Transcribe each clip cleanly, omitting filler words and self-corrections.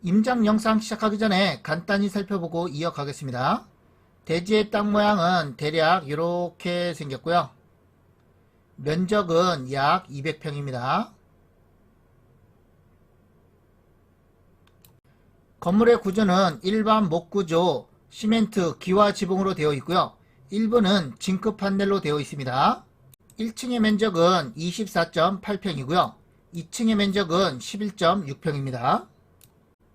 임장 영상 시작하기 전에 간단히 살펴보고 이어가겠습니다. 대지의 땅 모양은 대략 이렇게 생겼고요. 면적은 약 200평입니다. 건물의 구조는 일반 목구조, 시멘트, 기와 지붕으로 되어 있고요. 일부는 징크 판넬로 되어 있습니다. 1층의 면적은 24.8평이고요. 2층의 면적은 11.6평입니다.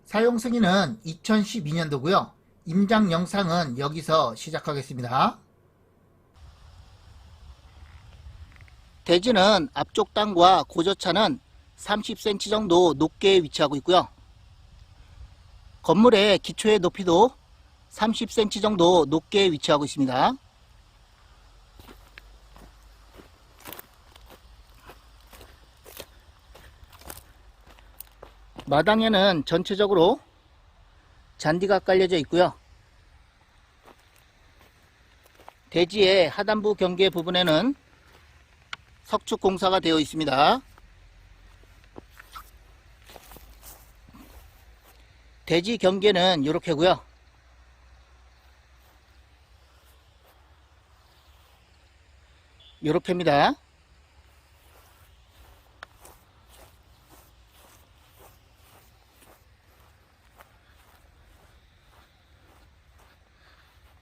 사용 승인은 2012년도고요. 임장 영상은 여기서 시작하겠습니다. 대지는 앞쪽 땅과 고저차는 30cm 정도 높게 위치하고 있고요. 건물의 기초의 높이도 30cm 정도 높게 위치하고 있습니다. 마당에는 전체적으로 잔디가 깔려져 있고요. 대지의 하단부 경계 부분에는 석축 공사가 되어 있습니다. 대지 경계는 이렇게고요. 이렇게입니다.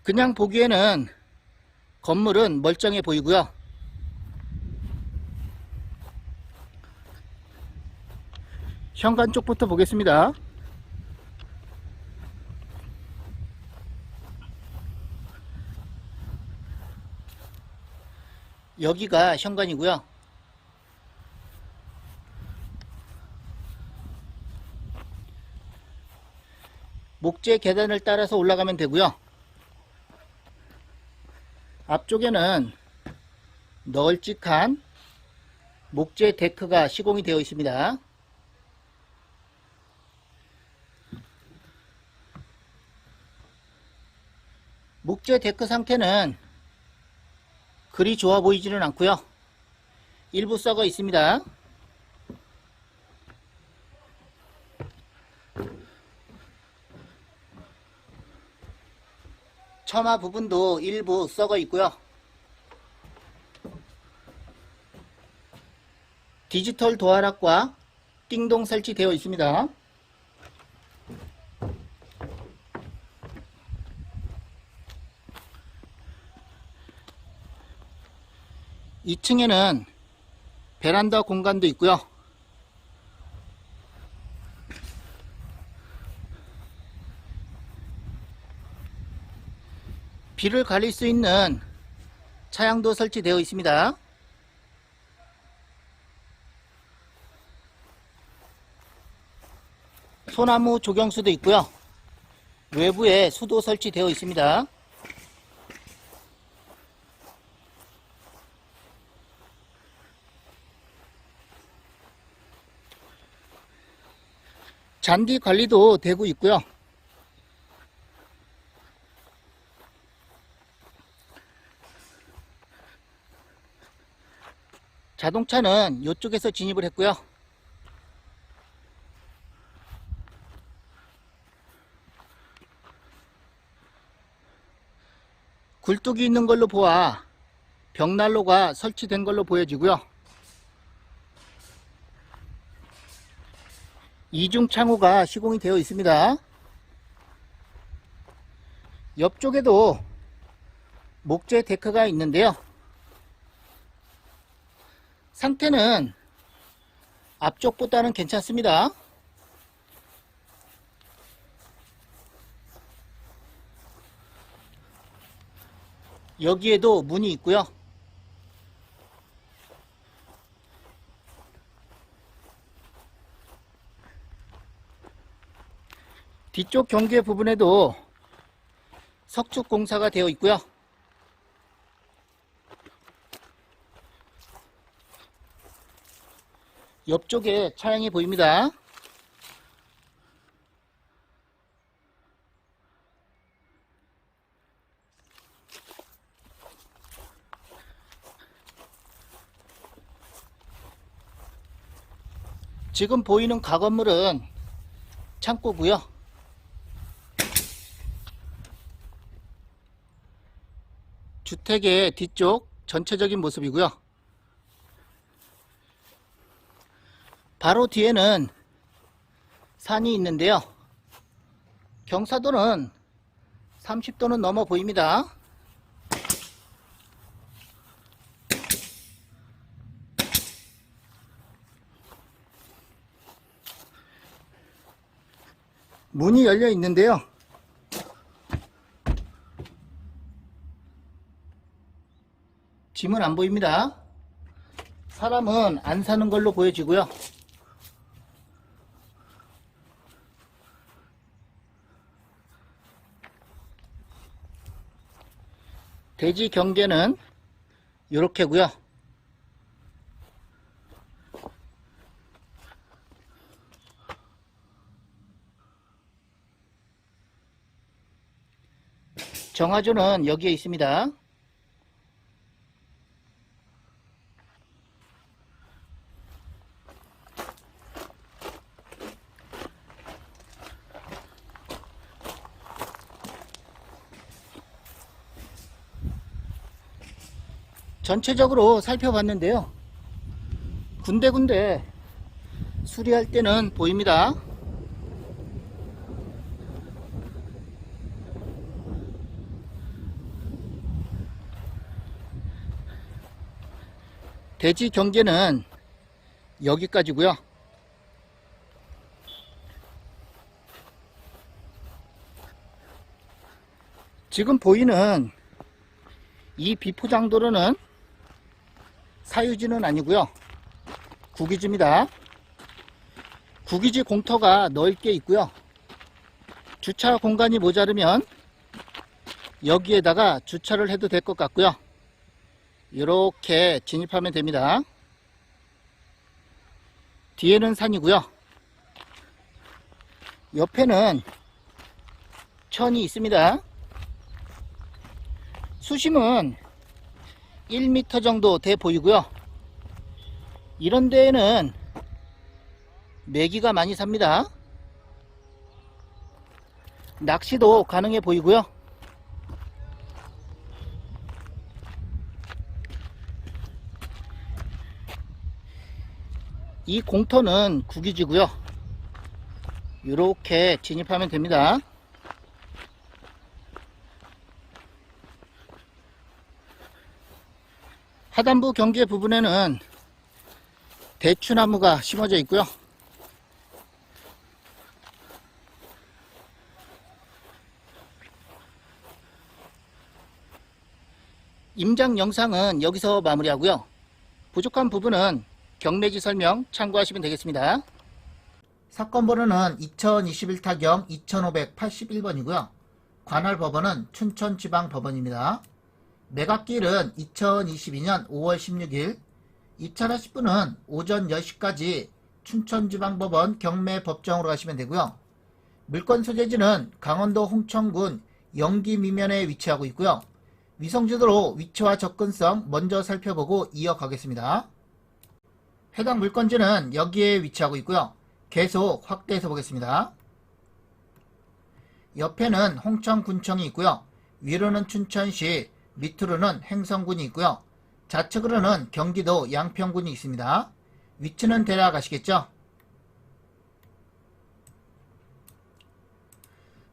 그냥 보기에는 건물은 멀쩡해 보이고요. 현관 쪽부터 보겠습니다. 여기가 현관이고요. 목재 계단을 따라서 올라가면 되고요. 앞쪽에는 널찍한 목재 데크가 시공이 되어 있습니다. 목재 데크 상태는 그리 좋아 보이지는 않고요. 일부 썩어 있습니다. 처마 부분도 일부 썩어 있고요. 디지털 도어락과 띵동 설치되어 있습니다. 2층에는 베란다 공간도 있고요. 비를 가릴 수 있는 차양도 설치되어 있습니다. 소나무 조경수도 있고요. 외부에 수도 설치되어 있습니다. 잔디 관리도 되고 있고요. 자동차는 이쪽에서 진입을 했고요. 굴뚝이 있는 걸로 보아 벽난로가 설치된 걸로 보여지고요. 이중 창호가 시공이 되어 있습니다. 옆쪽에도 목재 데크가 있는데요. 상태는 앞쪽보다는 괜찮습니다. 여기에도 문이 있고요. 뒤쪽 경계 부분에도 석축 공사가 되어 있고요. 옆쪽에 차량이 보입니다. 지금 보이는 가건물은 창고고요. 주택의 뒤쪽 전체적인 모습이고요. 바로 뒤에는 산이 있는데요. 경사도는 30도는 넘어 보입니다. 문이 열려 있는데요. 짐은 안 보입니다. 사람은 안 사는 걸로 보여지고요. 대지 경계는 이렇게고요. 정화조는 여기에 있습니다. 전체적으로 살펴봤는데요. 군데군데 수리할 때는 보입니다. 대지 경계는 여기까지고요. 지금 보이는 이 비포장도로는 사유지는 아니고요. 국유지입니다. 국유지 공터가 넓게 있고요. 주차 공간이 모자르면 여기에다가 주차를 해도 될 것 같고요. 이렇게 진입하면 됩니다. 뒤에는 산이고요. 옆에는 천이 있습니다. 수심은 1m 정도 돼 보이고요. 이런 데에는 메기가 많이 삽니다. 낚시도 가능해 보이고요. 이 공터는 국유지고요. 이렇게 진입하면 됩니다. 하단부 경계 부분에는 대추나무가 심어져 있고요. 임장 영상은 여기서 마무리하고요. 부족한 부분은 경매지 설명 참고하시면 되겠습니다. 사건 번호는 2021 타경 2581번이고요. 관할 법원은 춘천지방법원입니다. 매각기일은 2022년 5월 16일, 입찰하실 분은 오전 10시까지 춘천지방법원 경매법정으로 가시면 되고요. 물건 소재지는 강원도 홍천군 영기미면에 위치하고 있고요. 위성지도로 위치와 접근성 먼저 살펴보고 이어가겠습니다. 해당 물건지는 여기에 위치하고 있고요. 계속 확대해서 보겠습니다. 옆에는 홍천군청이 있고요. 위로는 춘천시, 밑으로는 행성군이 있고요. 좌측으로는 경기도 양평군이 있습니다. 위치는 대략 아시겠죠?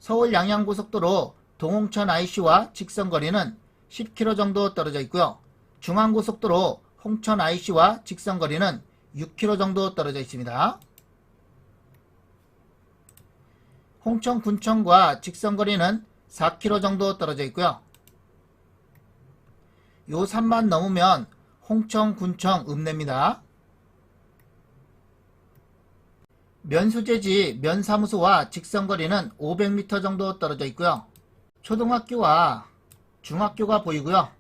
서울 양양고속도로 동홍천 IC와 직선거리는 10km 정도 떨어져 있고요. 중앙고속도로 홍천 IC와 직선거리는 6km 정도 떨어져 있습니다. 홍천군청과 직선거리는 4km 정도 떨어져 있고요. 요 산만 넘으면 홍천군청 읍내입니다. 면소재지 면사무소와 직선거리는 500m 정도 떨어져 있고요. 초등학교와 중학교가 보이고요.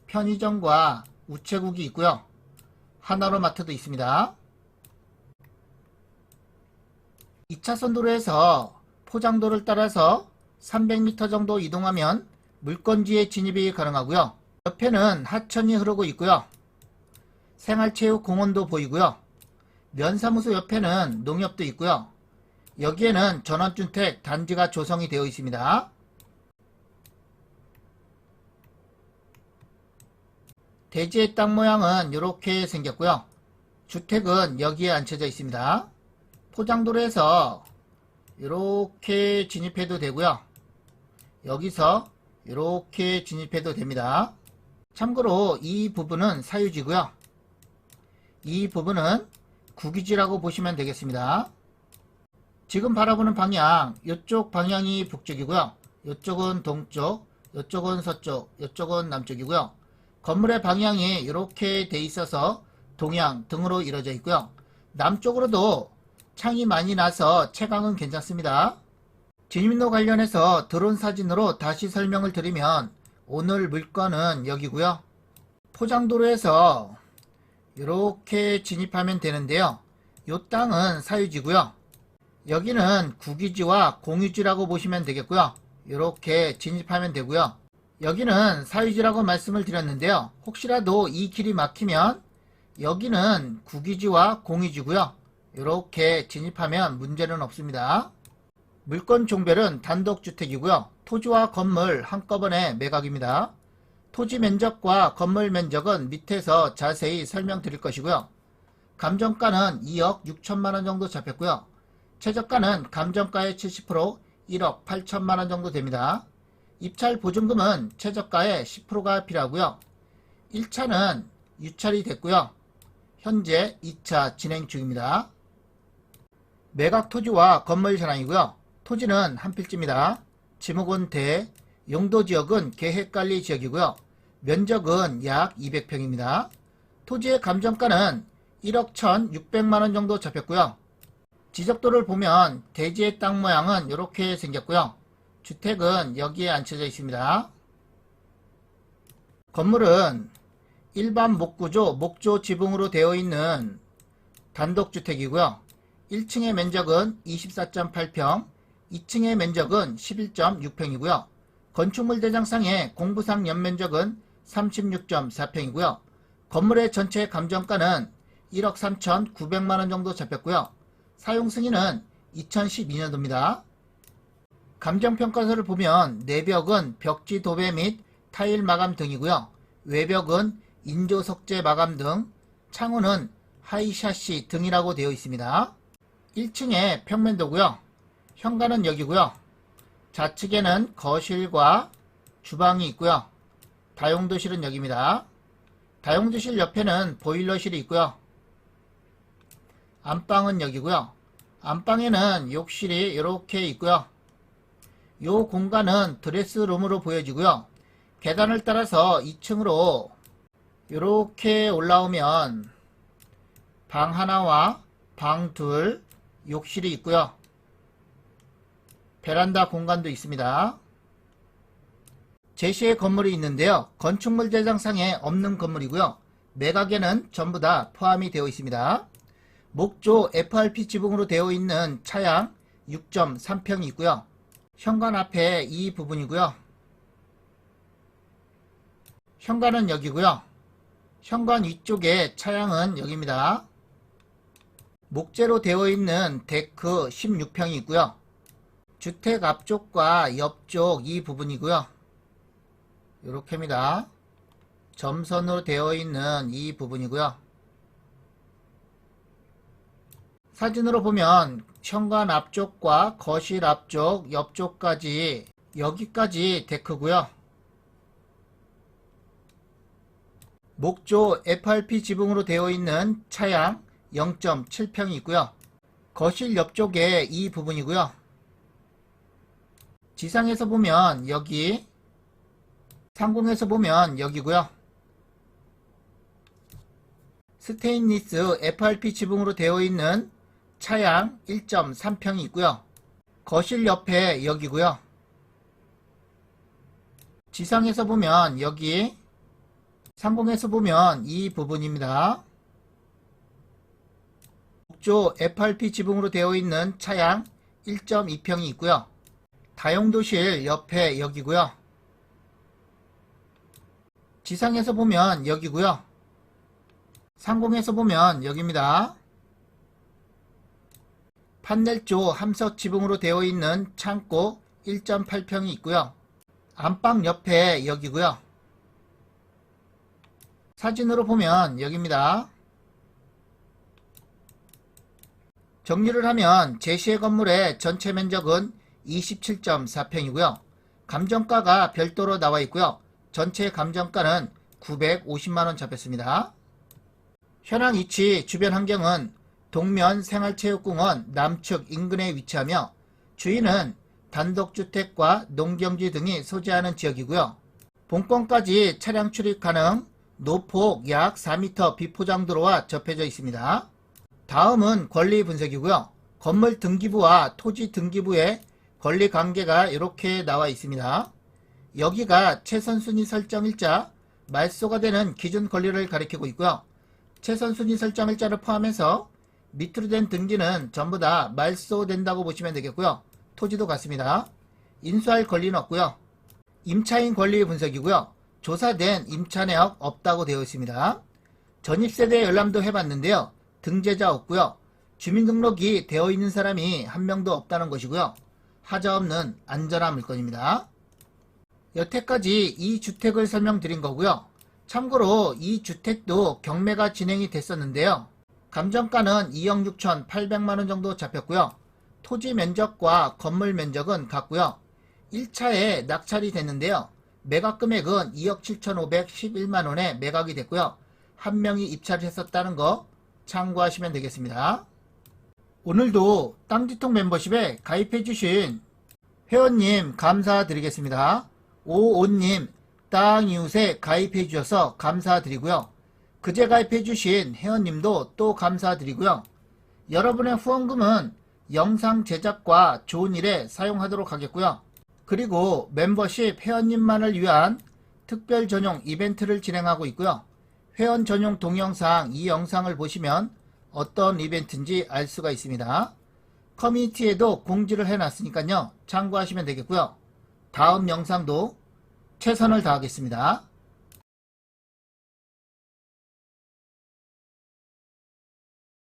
편의점과 우체국이 있고요. 하나로마트도 있습니다. 2차선 도로에서 포장도를 따라서 300m 정도 이동하면 물건지에 진입이 가능하고요. 옆에는 하천이 흐르고 있고요. 생활체육공원도 보이고요. 면사무소 옆에는 농협도 있고요. 여기에는 전원주택 단지가 조성이 되어 있습니다. 대지의 땅 모양은 이렇게 생겼고요. 주택은 여기에 앉혀져 있습니다. 포장도로에서 이렇게 진입해도 되고요. 여기서 이렇게 진입해도 됩니다. 참고로 이 부분은 사유지고요. 이 부분은 국유지라고 보시면 되겠습니다. 지금 바라보는 방향, 이쪽 방향이 북쪽이고요. 이쪽은 동쪽, 이쪽은 서쪽, 이쪽은 남쪽이고요. 건물의 방향이 이렇게 돼 있어서 동향 등으로 이루어져 있고요. 남쪽으로도 창이 많이 나서 채광은 괜찮습니다. 진입로 관련해서 드론 사진으로 다시 설명을 드리면 오늘 물건은 여기고요. 포장도로에서 이렇게 진입하면 되는데요. 이 땅은 사유지고요. 여기는 국유지와 공유지라고 보시면 되겠고요. 이렇게 진입하면 되고요. 여기는 사유지라고 말씀을 드렸는데요. 혹시라도 이 길이 막히면 여기는 국유지와 공유지고요. 이렇게 진입하면 문제는 없습니다. 물건 종별은 단독주택이고요. 토지와 건물 한꺼번에 매각입니다. 토지 면적과 건물 면적은 밑에서 자세히 설명드릴 것이고요. 감정가는 2억 6천만원 정도 잡혔고요. 최저가는 감정가의 70% 1억 8천만원 정도 됩니다. 입찰 보증금은 최저가의 10%가 필요하고요. 1차는 유찰이 됐고요. 현재 2차 진행 중입니다. 매각 토지와 건물 현황이고요. 토지는 한 필지입니다. 지목은 대, 용도지역은 계획관리지역이고요. 면적은 약 200평입니다. 토지의 감정가는 1억 1,600만원 정도 잡혔고요. 지적도를 보면 대지의 땅 모양은 이렇게 생겼고요. 주택은 여기에 앉혀져 있습니다. 건물은 일반 목구조, 목조 지붕으로 되어 있는 단독주택이고요. 1층의 면적은 24.8평, 2층의 면적은 11.6평이고요. 건축물 대장상의 공부상 연면적은 36.4평이고요. 건물의 전체 감정가는 1억 3,900만원 정도 잡혔고요. 사용 승인은 2012년도입니다. 감정평가서를 보면 내벽은 벽지 도배 및 타일 마감 등이고요. 외벽은 인조 석재 마감 등, 창호는 하이샤시 등이라고 되어 있습니다. 1층에 평면도고요. 현관은 여기고요. 좌측에는 거실과 주방이 있고요. 다용도실은 여기입니다. 다용도실 옆에는 보일러실이 있고요. 안방은 여기고요. 안방에는 욕실이 이렇게 있고요. 이 공간은 드레스룸으로 보여지고요. 계단을 따라서 2층으로 이렇게 올라오면 방 하나와 방 둘, 욕실이 있고요. 베란다 공간도 있습니다. 제시의 건물이 있는데요. 건축물 대장상에 없는 건물이고요. 매각에는 전부 다 포함이 되어 있습니다. 목조 FRP 지붕으로 되어 있는 차양 6.3평이 있고요. 현관 앞에 이 부분이고요. 현관은 여기고요. 현관 위쪽에 차양은 여기입니다. 목재로 되어 있는 데크 16평이 있고요. 주택 앞쪽과 옆쪽 이 부분이고요. 이렇게입니다. 점선으로 되어 있는 이 부분이고요. 사진으로 보면 현관 앞쪽과 거실 앞쪽, 옆쪽까지 여기까지 데크고요. 목조 FRP 지붕으로 되어 있는 차양 0.7평이 있고요. 거실 옆쪽에 이 부분이고요. 지상에서 보면 여기, 상공에서 보면 여기고요. 스테인리스 FRP 지붕으로 되어 있는 차양 1.3평이 있고요. 거실 옆에 여기고요. 지상에서 보면 여기, 상공에서 보면 이 부분입니다. 목조 FRP 지붕으로 되어 있는 차양 1.2평이 있고요. 다용도실 옆에 여기고요. 지상에서 보면 여기고요. 상공에서 보면 여기입니다. 판넬조 함석 지붕으로 되어 있는 창고 1.8평이 있고요. 안방 옆에 여기고요. 사진으로 보면 여기입니다. 정리를 하면 제시의 건물의 전체 면적은 27.4평이고요. 감정가가 별도로 나와 있고요. 전체 감정가는 950만원 잡혔습니다. 현황 위치 주변 환경은 동면 생활체육공원 남측 인근에 위치하며 주위는 단독주택과 농경지 등이 소재하는 지역이고요. 본권까지 차량 출입 가능, 노폭 약 4m 비포장도로와 접해져 있습니다. 다음은 권리 분석이고요. 건물 등기부와 토지 등기부의 권리 관계가 이렇게 나와 있습니다. 여기가 최선순위 설정일자, 말소가 되는 기준 권리를 가리키고 있고요. 최선순위 설정일자를 포함해서 밑으로 된 등기는 전부 다 말소된다고 보시면 되겠고요. 토지도 같습니다. 인수할 권리는 없고요. 임차인 권리 분석이고요. 조사된 임차 내역 없다고 되어 있습니다. 전입세대 열람도 해봤는데요. 등재자 없고요. 주민등록이 되어 있는 사람이 한 명도 없다는 것이고요. 하자 없는 안전한 물건입니다. 여태까지 이 주택을 설명드린 거고요. 참고로 이 주택도 경매가 진행이 됐었는데요. 감정가는 2억 6,800만원 정도 잡혔고요. 토지 면적과 건물 면적은 같고요. 1차에 낙찰이 됐는데요. 매각 금액은 2억 7,511만원에 매각이 됐고요. 한 명이 입찰을 했었다는 거 참고하시면 되겠습니다. 오늘도 땅지통 멤버십에 가입해주신 회원님 감사드리겠습니다. 오온님 땅이웃에 가입해주셔서 감사드리고요. 그제 가입해주신 회원님도 또 감사드리고요. 여러분의 후원금은 영상 제작과 좋은 일에 사용하도록 하겠고요. 그리고 멤버십 회원님만을 위한 특별 전용 이벤트를 진행하고 있고요. 회원 전용 동영상 이 영상을 보시면 어떤 이벤트인지 알 수가 있습니다. 커뮤니티에도 공지를 해놨으니까요. 참고하시면 되겠고요. 다음 영상도 최선을 다하겠습니다.